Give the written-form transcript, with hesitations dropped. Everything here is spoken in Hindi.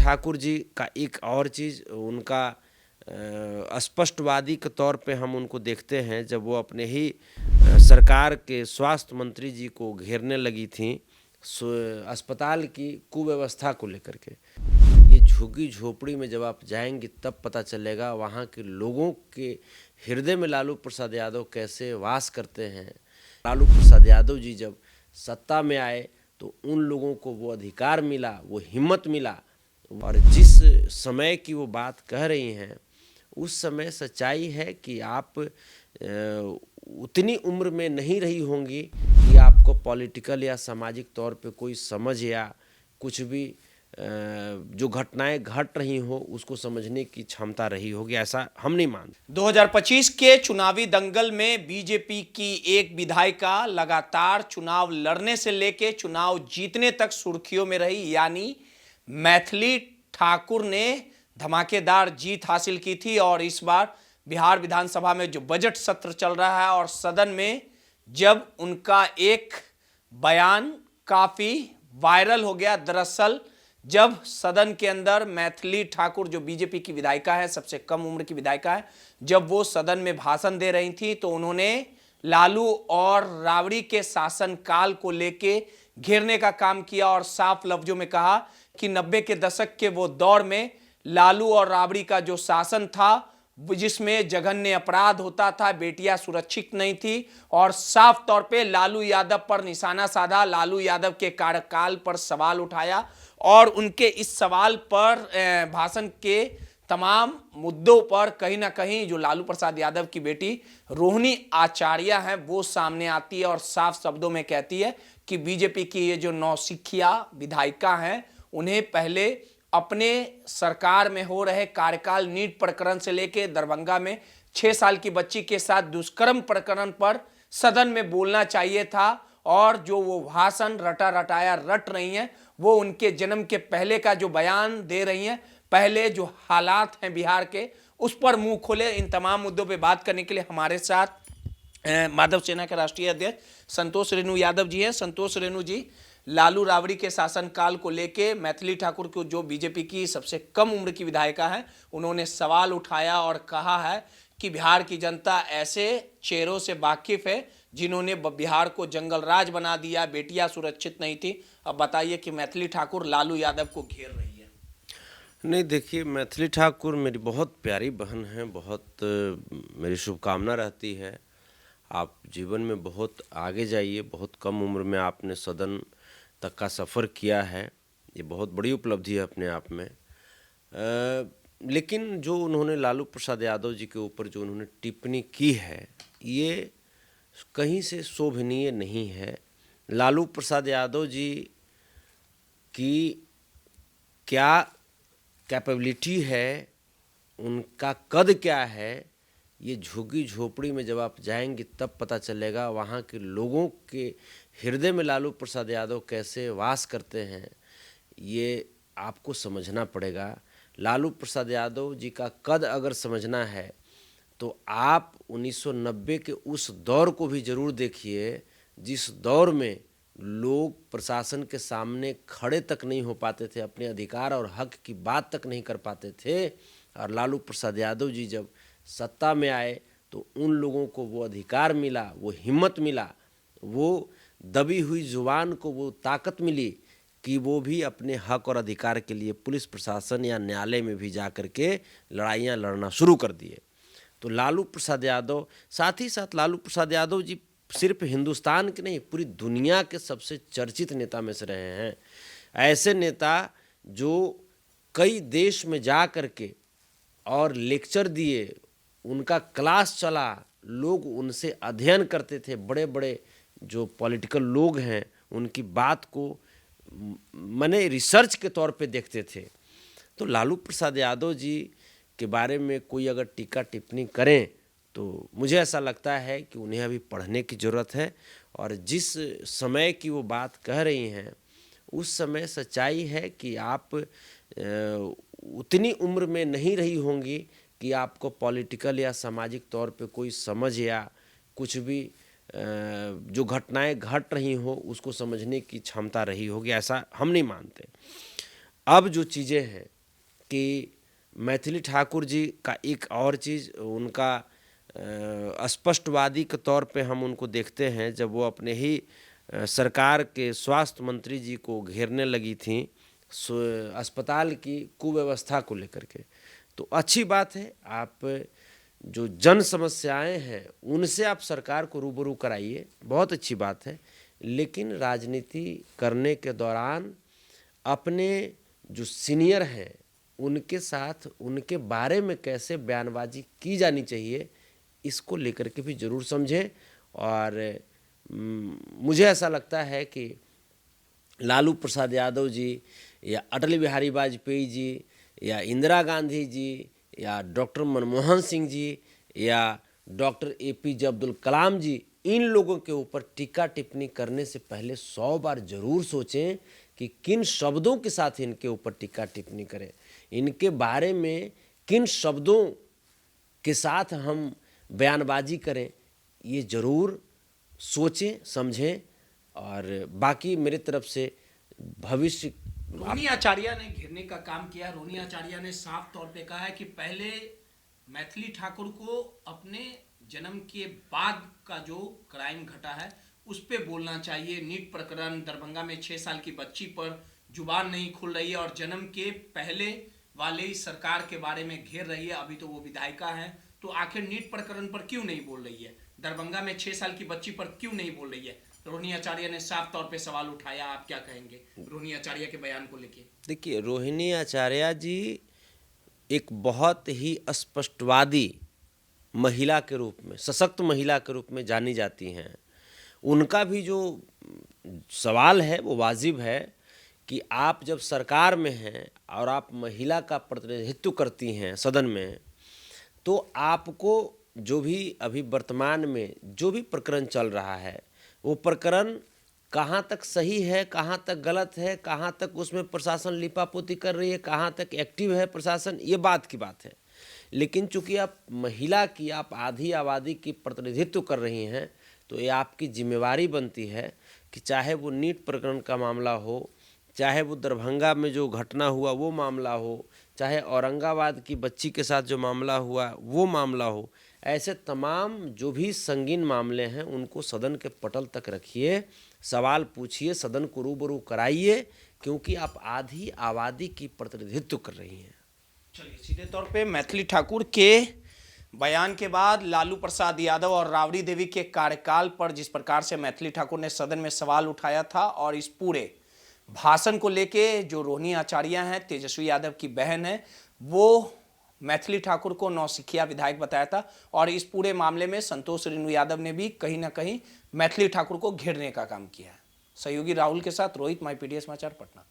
ठाकुर जी का एक और चीज़ उनका स्पष्टवादी के तौर पे हम उनको देखते हैं जब वो अपने ही सरकार के स्वास्थ्य मंत्री जी को घेरने लगी थी अस्पताल की कुव्यवस्था को लेकर के। ये झुग्गी झोपड़ी में जब आप जाएंगे तब पता चलेगा वहाँ के लोगों के हृदय में लालू प्रसाद यादव कैसे वास करते हैं। लालू प्रसाद यादव जी जब सत्ता में आए तो उन लोगों को वो अधिकार मिला, वो हिम्मत मिला, और जिस समय की वो बात कह रही हैं उस समय सच्चाई है कि आप उतनी उम्र में नहीं रही होंगी कि आपको पॉलिटिकल या सामाजिक तौर पे कोई समझ या कुछ भी जो घटनाएं घट रही हो उसको समझने की क्षमता रही होगी, ऐसा हम नहीं मानते। 2025 के चुनावी दंगल में बीजेपी की एक विधायिका लगातार चुनाव लड़ने से लेके चुनाव जीतने तक सुर्खियों में रही, यानी मैथिली ठाकुर ने धमाकेदार जीत हासिल की थी। और इस बार बिहार विधानसभा में जो बजट सत्र चल रहा है और सदन में जब उनका एक बयान काफी वायरल हो गया। दरअसल जब सदन के अंदर मैथिली ठाकुर जो बीजेपी की विधायिका है, सबसे कम उम्र की विधायिका है, जब वो सदन में भाषण दे रही थी तो उन्होंने लालू और राबड़ी के शासनकाल को लेके घेरने का काम किया और साफ लफ्जों में कहा कि 90 के दशक के वो दौर में लालू और राबड़ी का जो शासन था जिसमें जघन्य अपराध होता था, बेटियां सुरक्षित नहीं थी, और साफ तौर पे लालू यादव पर निशाना साधा, लालू यादव के कार्यकाल पर सवाल उठाया और उनके इस सवाल पर भाषण के तमाम मुद्दों पर कहीं ना कहीं जो लालू प्रसाद यादव की बेटी रोहिणी आचार्य हैं वो सामने आती है और साफ शब्दों में कहती है कि बीजेपी की ये जो नौसिखिया विधायिका हैं उन्हें पहले अपने सरकार में हो रहे कार्यकाल नीट प्रकरण से लेकर दरभंगा में 6 साल की बच्ची के साथ दुष्कर्म प्रकरण पर सदन में बोलना चाहिए था, और जो वो भाषण रटा रटाया रट रही हैं वो उनके जन्म के पहले का जो बयान दे रही हैं, पहले जो हालात हैं बिहार के उस पर मुंह खोले। इन तमाम मुद्दों पे बात करने के लिए हमारे साथ माधव सेना के राष्ट्रीय अध्यक्ष संतोष रेणु यादव जी हैं। संतोष रेणु जी, लालू राबड़ी के शासनकाल को लेके मैथिली ठाकुर को जो बीजेपी की सबसे कम उम्र की विधायिका है उन्होंने सवाल उठाया और कहा है कि बिहार की जनता ऐसे चेहरों से वाकिफ है जिन्होंने बिहार को जंगल राज बना दिया, बेटियां सुरक्षित नहीं थी। अब बताइए कि मैथिली ठाकुर लालू यादव को घेर रही है। नहीं, देखिए, मैथिली ठाकुर मेरी बहुत प्यारी बहन है, बहुत मेरी शुभकामना रहती है। आप जीवन में बहुत आगे जाइए, बहुत कम उम्र में आपने सदन तक का सफ़र किया है, ये बहुत बड़ी उपलब्धि है अपने आप में। लेकिन जो उन्होंने लालू प्रसाद यादव जी के ऊपर जो उन्होंने टिप्पणी की है ये कहीं से शोभनीय नहीं है। लालू प्रसाद यादव जी की क्या कैपेबिलिटी है, उनका कद क्या है, ये झुग्गी झोपड़ी में जब आप जाएंगे तब पता चलेगा। वहाँ के लोगों के हृदय में लालू प्रसाद यादव कैसे वास करते हैं ये आपको समझना पड़ेगा। लालू प्रसाद यादव जी का कद अगर समझना है तो आप 1990 के उस दौर को भी ज़रूर देखिए जिस दौर में लोग प्रशासन के सामने खड़े तक नहीं हो पाते थे, अपने अधिकार और हक की बात तक नहीं कर पाते थे। और लालू प्रसाद यादव जी जब सत्ता में आए तो उन लोगों को वो अधिकार मिला, वो हिम्मत मिला, वो दबी हुई जुबान को वो ताकत मिली कि वो भी अपने हक और अधिकार के लिए पुलिस प्रशासन या न्यायालय में भी जा कर के लड़ाइयाँ लड़ना शुरू कर दिए। तो लालू प्रसाद यादव, साथ ही साथ लालू प्रसाद यादव जी सिर्फ हिंदुस्तान के नहीं पूरी दुनिया के सबसे चर्चित नेता में से रहे हैं। ऐसे नेता जो कई देश में जा कर के और लेक्चर दिए, उनका क्लास चला, लोग उनसे अध्ययन करते थे, बड़े बड़े जो पॉलिटिकल लोग हैं उनकी बात को माने रिसर्च के तौर पे देखते थे। तो लालू प्रसाद यादव जी के बारे में कोई अगर टीका टिप्पणी करें तो मुझे ऐसा लगता है कि उन्हें अभी पढ़ने की ज़रूरत है। और जिस समय की वो बात कह रही हैं उस समय सच्चाई है कि आप उतनी उम्र में नहीं रही होंगी कि आपको पॉलिटिकल या सामाजिक तौर पे कोई समझ या कुछ भी जो घटनाएं घट रही हो उसको समझने की क्षमता रही होगी, ऐसा हम नहीं मानते। अब जो चीज़ें हैं कि मैथिली ठाकुर जी का एक और चीज़ उनका स्पष्टवादी के तौर पे हम उनको देखते हैं जब वो अपने ही सरकार के स्वास्थ्य मंत्री जी को घेरने लगी थी अस्पताल की कुव्यवस्था को लेकर के। तो अच्छी बात है, आप जो जन समस्याएं हैं उनसे आप सरकार को रूबरू कराइए, बहुत अच्छी बात है। लेकिन राजनीति करने के दौरान अपने जो सीनियर हैं उनके साथ उनके बारे में कैसे बयानबाजी की जानी चाहिए, इसको लेकर के भी ज़रूर समझें। और मुझे ऐसा लगता है कि लालू प्रसाद यादव जी या अटल बिहारी वाजपेयी जी या इंदिरा गांधी जी या डॉक्टर मनमोहन सिंह जी या डॉक्टर APJ अब्दुल कलाम जी, इन लोगों के ऊपर टीका टिप्पणी करने से पहले 100 बार जरूर सोचें कि किन शब्दों के साथ इनके ऊपर टीका टिप्पणी करें, इनके बारे में किन शब्दों के साथ हम बयानबाजी करें, ये ज़रूर सोचें समझें। और बाकी मेरे तरफ से भविष्य रोहिणी आचार्य ने घेरने का काम किया। रोहिणी आचार्य ने साफ तौर पे कहा है कि पहले मैथिली ठाकुर को अपने जन्म के बाद का जो क्राइम घटा है उस पे बोलना चाहिए। नीट प्रकरण, दरभंगा में 6 साल की बच्ची पर जुबान नहीं खुल रही है और जन्म के पहले वाले ही सरकार के बारे में घेर रही है। अभी तो वो विधायिका हैं, तो आखिर नीट प्रकरण पर क्यों नहीं बोल रही है? दरभंगा में 6 साल की बच्ची पर क्यों नहीं बोल रही है? रोहिणी आचार्य ने साफ तौर पे सवाल उठाया। आप क्या कहेंगे रोहिणी आचार्य के बयान को लेके? देखिए, रोहिणी आचार्य जी एक बहुत ही स्पष्टवादी महिला के रूप में, सशक्त महिला के रूप में जानी जाती हैं। उनका भी जो सवाल है वो वाजिब है कि आप जब सरकार में हैं और आप महिला का प्रतिनिधित्व करती हैं सदन में, तो आपको जो भी अभी वर्तमान में जो भी प्रकरण चल रहा है वो प्रकरण कहाँ तक सही है, कहाँ तक गलत है, कहाँ तक उसमें प्रशासन लिपापोती कर रही है, कहाँ तक एक्टिव है प्रशासन, ये बात की बात है। लेकिन चूंकि आप महिला की, आप आधी आबादी की प्रतिनिधित्व कर रही हैं, तो ये आपकी जिम्मेवारी बनती है कि चाहे वो नीट प्रकरण का मामला हो, चाहे वो दरभंगा में जो घटना हुआ वो मामला हो, चाहे औरंगाबाद की बच्ची के साथ जो मामला हुआ वो मामला हो, ऐसे तमाम जो भी संगीन मामले हैं उनको सदन के पटल तक रखिए, सवाल पूछिए, सदन को रूबरू कराइए, क्योंकि आप आधी आबादी की प्रतिनिधित्व कर रही हैं। चलिए, सीधे तौर पे मैथिली ठाकुर के बयान के बाद लालू प्रसाद यादव और राबड़ी देवी के कार्यकाल पर जिस प्रकार से मैथिली ठाकुर ने सदन में सवाल उठाया था और इस पूरे भाषण को लेके जो रोहिणी आचार्य हैं, तेजस्वी यादव की बहन है, वो मैथिली ठाकुर को नौसिखिया विधायक बताया था और इस पूरे मामले में संतोष रेणु यादव ने भी कहीं ना कहीं मैथिली ठाकुर को घेरने का काम किया है। सहयोगी राहुल के साथ रोहित, माई PDS समाचार, पटना।